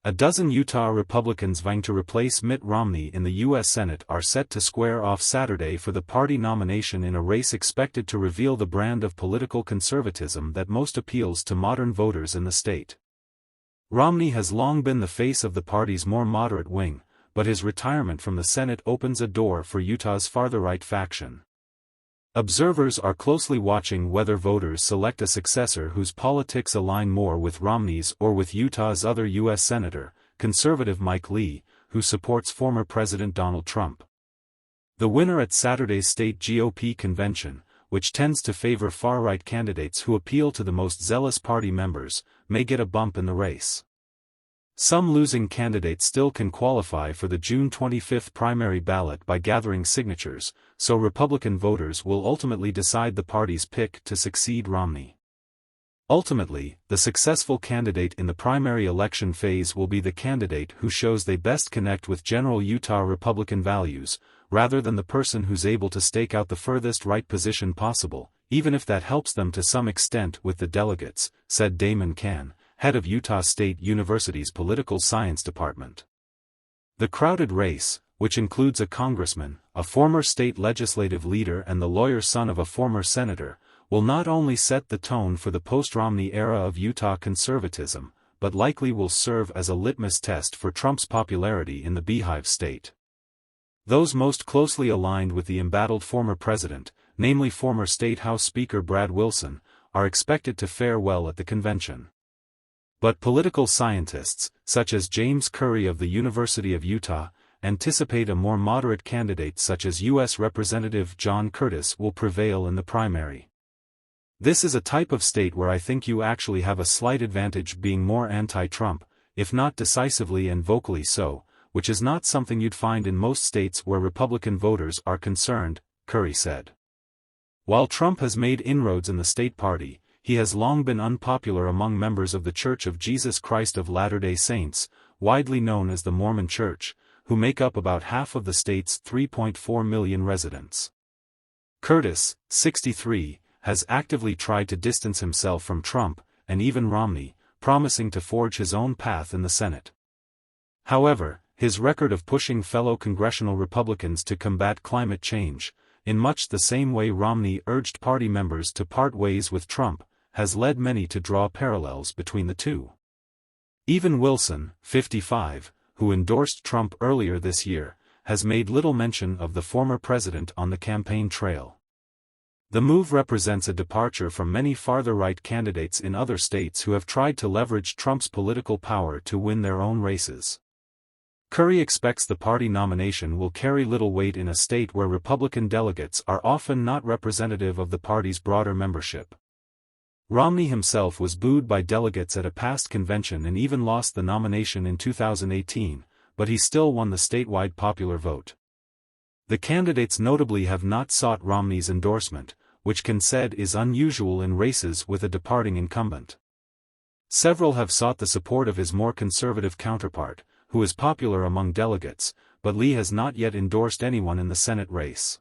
A dozen Utah Republicans vying to replace Mitt Romney in the U.S. Senate are set to square off Saturday for the party nomination in a race expected to reveal the brand of political conservatism that most appeals to modern voters in the state. Romney has long been the face of the party's more moderate wing, but his retirement from the Senate opens a door for Utah's farther-right faction. Observers are closely watching whether voters select a successor whose politics align more with Romney's or with Utah's other U.S. Senator, conservative Mike Lee, who supports former President Donald Trump. The winner at Saturday's state GOP convention, which tends to favor far-right candidates who appeal to the most zealous party members, may get a bump in the race. Some losing candidates still can qualify for the June 25 primary ballot by gathering signatures, so Republican voters will ultimately decide the party's pick to succeed Romney. Ultimately, the successful candidate in the primary election phase will be the candidate who shows they best connect with general Utah Republican values, rather than the person who's able to stake out the furthest right position possible, even if that helps them to some extent with the delegates, said Damon Cann, head of Utah State University's Political Science Department. The crowded race, which includes a congressman, a former state legislative leader and the lawyer son of a former senator, will not only set the tone for the post-Romney era of Utah conservatism, but likely will serve as a litmus test for Trump's popularity in the Beehive State. Those most closely aligned with the embattled former president, namely former State House Speaker Brad Wilson, are expected to fare well at the convention. But political scientists, such as James Curry of the University of Utah, anticipate a more moderate candidate such as U.S. Representative John Curtis will prevail in the primary. This is a type of state where I think you actually have a slight advantage being more anti-Trump, if not decisively and vocally so, which is not something you'd find in most states where Republican voters are concerned, Curry said. While Trump has made inroads in the state party, he has long been unpopular among members of the Church of Jesus Christ of Latter-day Saints, widely known as the Mormon Church, who make up about half of the state's 3.4 million residents. Curtis, 63, has actively tried to distance himself from Trump, and even Romney, promising to forge his own path in the Senate. However, his record of pushing fellow congressional Republicans to combat climate change, in much the same way Romney urged party members to part ways with Trump, has led many to draw parallels between the two. Even Wilson, 55, who endorsed Trump earlier this year, has made little mention of the former president on the campaign trail. The move represents a departure from many farther-right candidates in other states who have tried to leverage Trump's political power to win their own races. Curry expects the party nomination will carry little weight in a state where Republican delegates are often not representative of the party's broader membership. Romney himself was booed by delegates at a past convention and even lost the nomination in 2018, but he still won the statewide popular vote. The candidates notably have not sought Romney's endorsement, which can said is unusual in races with a departing incumbent. Several have sought the support of his more conservative counterpart, who is popular among delegates, but Lee has not yet endorsed anyone in the Senate race.